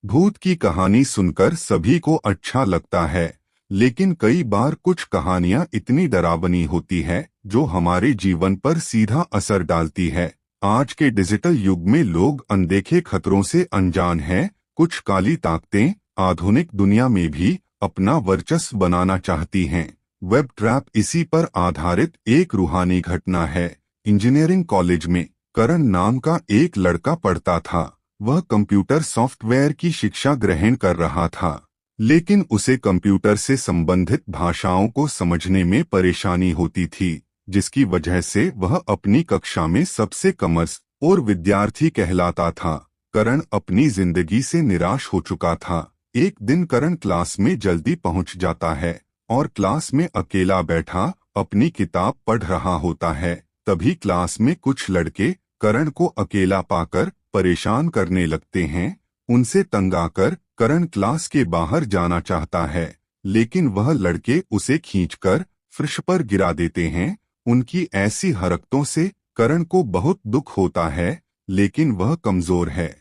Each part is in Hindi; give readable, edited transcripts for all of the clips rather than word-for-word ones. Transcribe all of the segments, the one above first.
भूत की कहानी सुनकर सभी को अच्छा लगता है, लेकिन कई बार कुछ कहानियां इतनी डरावनी होती है जो हमारे जीवन पर सीधा असर डालती है। आज के डिजिटल युग में लोग अनदेखे खतरों से अनजान हैं। कुछ काली ताकतें आधुनिक दुनिया में भी अपना वर्चस्व बनाना चाहती हैं। वेब ट्रैप इसी पर आधारित एक रूहानी घटना है। इंजीनियरिंग कॉलेज में करण नाम का एक लड़का पढ़ता था। वह कंप्यूटर सॉफ्टवेयर की शिक्षा ग्रहण कर रहा था, लेकिन उसे कंप्यूटर से संबंधित भाषाओं को समझने में परेशानी होती थी, जिसकी वजह से वह अपनी कक्षा में सबसे कमजोर विद्यार्थी कहलाता था। करण अपनी जिंदगी से निराश हो चुका था। एक दिन करण क्लास में जल्दी पहुंच जाता है और क्लास में अकेला बैठा अपनी किताब पढ़ रहा होता है। तभी क्लास में कुछ लड़के करण को अकेला पाकर परेशान करने लगते हैं। उनसे तंग आकर करण क्लास के बाहर जाना चाहता है, लेकिन वह लड़के उसे खींचकर फर्श पर गिरा देते हैं। उनकी ऐसी हरकतों से करण को बहुत दुख होता है, लेकिन वह कमजोर है,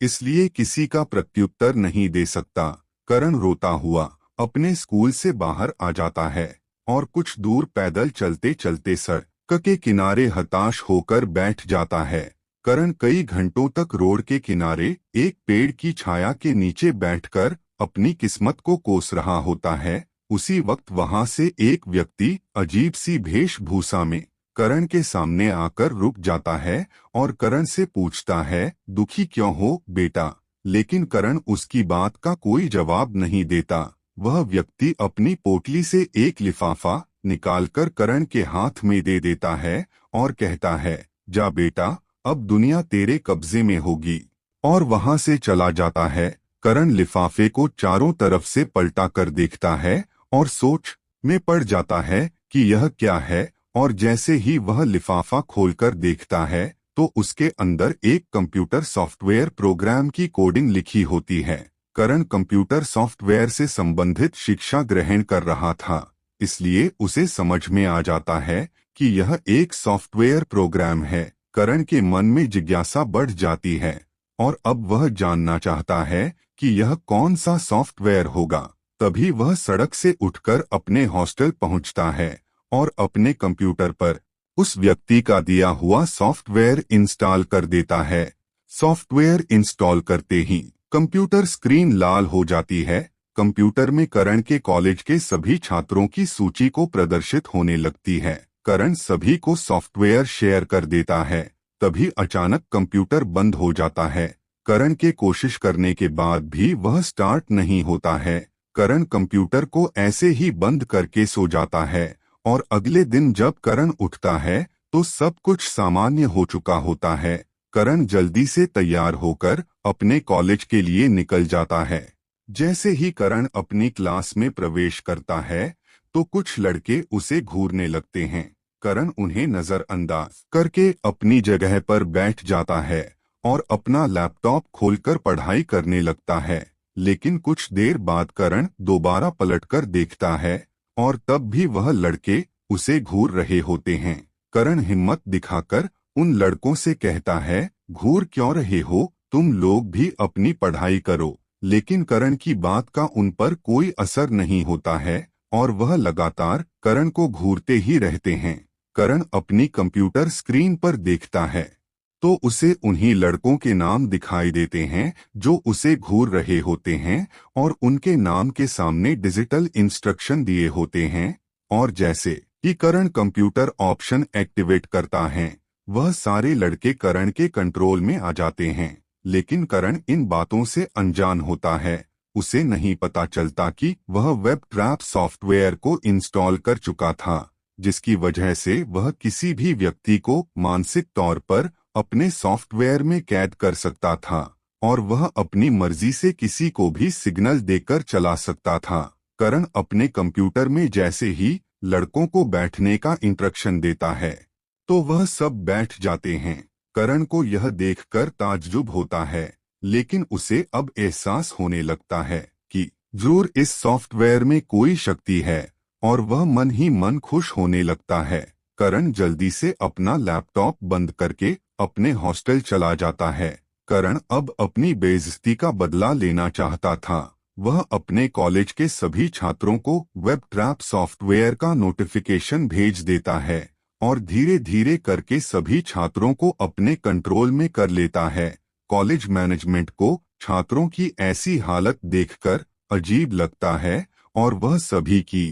इसलिए किसी का प्रत्युत्तर नहीं दे सकता। करण रोता हुआ अपने स्कूल से बाहर आ जाता है और कुछ दूर पैदल चलते चलते सड़क के किनारे हताश होकर बैठ जाता है। करण कई घंटों तक रोड के किनारे एक पेड़ की छाया के नीचे बैठकर अपनी किस्मत को कोस रहा होता है। उसी वक्त वहां से एक व्यक्ति अजीब सी वेशभूषा में करण के सामने आकर रुक जाता है और करण से पूछता है, दुखी क्यों हो बेटा? लेकिन करण उसकी बात का कोई जवाब नहीं देता। वह व्यक्ति अपनी पोटली से एक लिफाफा निकालकर करण के हाथ में दे देता है और कहता है, जा बेटा, अब दुनिया तेरे कब्जे में होगी, और वहां से चला जाता है। करण लिफाफे को चारों तरफ से पलटा कर देखता है और सोच में पड़ जाता है कि यह क्या है, और जैसे ही वह लिफाफा खोलकर देखता है तो उसके अंदर एक कंप्यूटर सॉफ्टवेयर प्रोग्राम की कोडिंग लिखी होती है। करण कंप्यूटर सॉफ्टवेयर से संबंधित शिक्षा ग्रहण कर रहा था, इसलिए उसे समझ में आ जाता है कि यह एक सॉफ्टवेयर प्रोग्राम है। करण के मन में जिज्ञासा बढ़ जाती है और अब वह जानना चाहता है कि यह कौन सा सॉफ्टवेयर होगा। तभी वह सड़क से उठकर अपने हॉस्टल पहुंचता है और अपने कंप्यूटर पर उस व्यक्ति का दिया हुआ सॉफ्टवेयर इंस्टॉल कर देता है। सॉफ्टवेयर इंस्टॉल करते ही कंप्यूटर स्क्रीन लाल हो जाती है। कंप्यूटर में करण के कॉलेज के सभी छात्रों की सूची को प्रदर्शित होने लगती है। करण सभी को सॉफ्टवेयर शेयर कर देता है। तभी अचानक कंप्यूटर बंद हो जाता है। करण के कोशिश करने के बाद भी वह स्टार्ट नहीं होता है। करण कंप्यूटर को ऐसे ही बंद करके सो जाता है और अगले दिन जब करण उठता है तो सब कुछ सामान्य हो चुका होता है। करण जल्दी से तैयार होकर अपने कॉलेज के लिए निकल जाता है। जैसे ही करण अपनी क्लास में प्रवेश करता है तो कुछ लड़के उसे घूरने लगते हैं। करण उन्हें नजरअंदाज करके अपनी जगह पर बैठ जाता है और अपना लैपटॉप खोलकर पढ़ाई करने लगता है। लेकिन कुछ देर बाद करण दोबारा पलटकर देखता है और तब भी वह लड़के उसे घूर रहे होते हैं। करण हिम्मत दिखाकर उन लड़कों से कहता है, घूर क्यों रहे हो? तुम लोग भी अपनी पढ़ाई करो। लेकिन करण की बात का उन पर कोई असर नहीं होता है और वह लगातार करण को घूरते ही रहते हैं। करण अपनी कंप्यूटर स्क्रीन पर देखता है तो उसे उन्हीं लड़कों के नाम दिखाई देते हैं जो उसे घूर रहे होते हैं, और उनके नाम के सामने डिजिटल इंस्ट्रक्शन दिए होते हैं। और जैसे ही करण कंप्यूटर ऑप्शन एक्टिवेट करता है, वह सारे लड़के करण के कंट्रोल में आ जाते हैं। लेकिन करण इन बातों से अनजान होता है। उसे नहीं पता चलता कि वह वेब ट्रैप सॉफ्टवेयर को इंस्टॉल कर चुका था, जिसकी वजह से वह किसी भी व्यक्ति को मानसिक तौर पर अपने सॉफ्टवेयर में कैद कर सकता था और वह अपनी मर्जी से किसी को भी सिग्नल देकर चला सकता था। करण अपने कंप्यूटर में जैसे ही लड़कों को बैठने का इंस्ट्रक्शन देता है तो वह सब बैठ जाते हैं। करण को यह देखकर ताज्जुब होता है, लेकिन उसे अब एहसास होने लगता है कि जरूर इस सॉफ्टवेयर में कोई शक्ति है, और वह मन ही मन खुश होने लगता है। करण जल्दी से अपना लैपटॉप बंद करके अपने हॉस्टल चला जाता है। करण अब अपनी बेइज्जती का बदला लेना चाहता था। वह अपने कॉलेज के सभी छात्रों को वेब ट्रैप सॉफ्टवेयर का नोटिफिकेशन भेज देता है और धीरे धीरे करके सभी छात्रों को अपने कंट्रोल में कर लेता है। कॉलेज मैनेजमेंट को छात्रों की ऐसी हालत देखकर अजीब लगता है और वह सभी की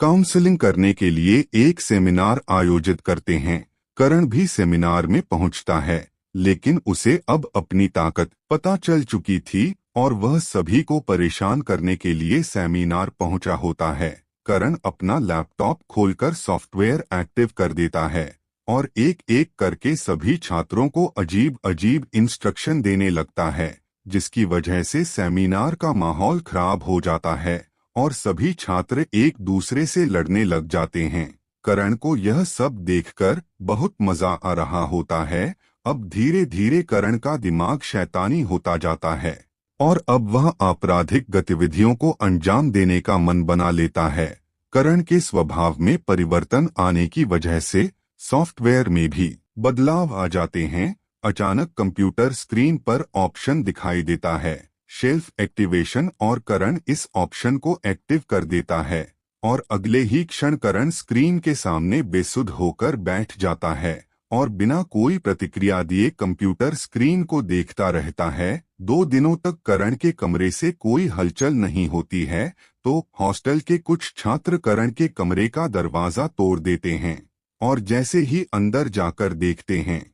काउंसलिंग करने के लिए एक सेमिनार आयोजित करते हैं। करण भी सेमिनार में पहुंचता है, लेकिन उसे अब अपनी ताकत पता चल चुकी थी और वह सभी को परेशान करने के लिए सेमिनार पहुंचा होता है। करण अपना लैपटॉप खोलकर सॉफ्टवेयर एक्टिव कर देता है और एक एक करके सभी छात्रों को अजीब अजीब इंस्ट्रक्शन देने लगता है, जिसकी वजह से सेमिनार का माहौल खराब हो जाता है और सभी छात्र एक दूसरे से लड़ने लग जाते हैं। करण को यह सब देखकर बहुत मजा आ रहा होता है। अब धीरे धीरे करण का दिमाग शैतानी होता जाता है और अब वह आपराधिक गतिविधियों को अंजाम देने का मन बना लेता है। करण के स्वभाव में परिवर्तन आने की वजह से सॉफ्टवेयर में भी बदलाव आ जाते हैं। अचानक कंप्यूटर स्क्रीन पर ऑप्शन दिखाई देता है, शेल्फ एक्टिवेशन, और करण इस ऑप्शन को एक्टिव कर देता है और अगले ही क्षण करण स्क्रीन के सामने बेसुध होकर बैठ जाता है और बिना कोई प्रतिक्रिया दिए कंप्यूटर स्क्रीन को देखता रहता है। 2 दिनों तक करण के कमरे से कोई हलचल नहीं होती है, तो हॉस्टल के कुछ छात्र करण के कमरे का दरवाजा तोड़ देते हैं और जैसे ही अंदर जाकर देखते हैं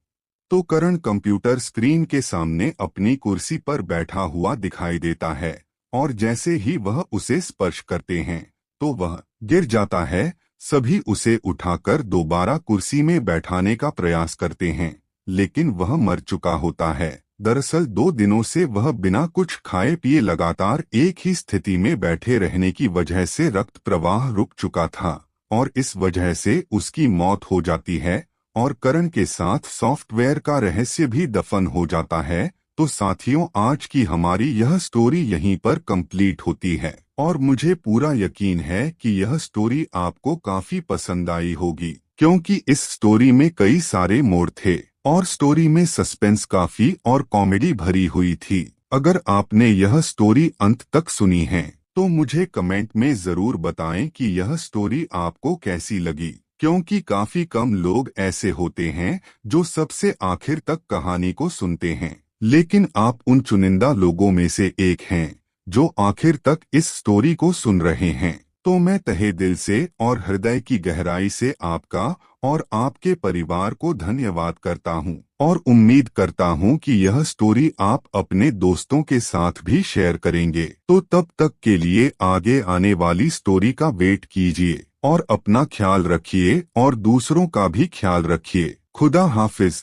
तो करण कंप्यूटर स्क्रीन के सामने अपनी कुर्सी पर बैठा हुआ दिखाई देता है और जैसे ही वह उसे स्पर्श करते हैं तो वह गिर जाता है। सभी उसे उठाकर दोबारा कुर्सी में बैठाने का प्रयास करते हैं, लेकिन वह मर चुका होता है। दरअसल 2 दिनों से वह बिना कुछ खाए पिए लगातार एक ही स्थिति में बैठे रहने की वजह से रक्त प्रवाह रुक चुका था और इस वजह से उसकी मौत हो जाती है और करण के साथ सॉफ्टवेयर का रहस्य भी दफन हो जाता है। तो साथियों, आज की हमारी यह स्टोरी यहीं पर कंप्लीट होती है और मुझे पूरा यकीन है कि यह स्टोरी आपको काफी पसंद आई होगी, क्योंकि इस स्टोरी में कई सारे मोड़ थे और स्टोरी में सस्पेंस काफी और कॉमेडी भरी हुई थी। अगर आपने यह स्टोरी अंत तक सुनी है तो मुझे कमेंट में जरूर बताएं कि यह स्टोरी आपको कैसी लगी, क्योंकि काफी कम लोग ऐसे होते हैं जो सबसे आखिर तक कहानी को सुनते हैं, लेकिन आप उन चुनिंदा लोगों में से एक हैं जो आखिर तक इस स्टोरी को सुन रहे हैं। तो मैं तहे दिल से और हृदय की गहराई से आपका और आपके परिवार को धन्यवाद करता हूं और उम्मीद करता हूं कि यह स्टोरी आप अपने दोस्तों के साथ भी शेयर करेंगे। तो तब तक के लिए आगे आने वाली स्टोरी का वेट कीजिए और अपना ख्याल रखिए और दूसरों का भी ख्याल रखिए। खुदा हाफिज।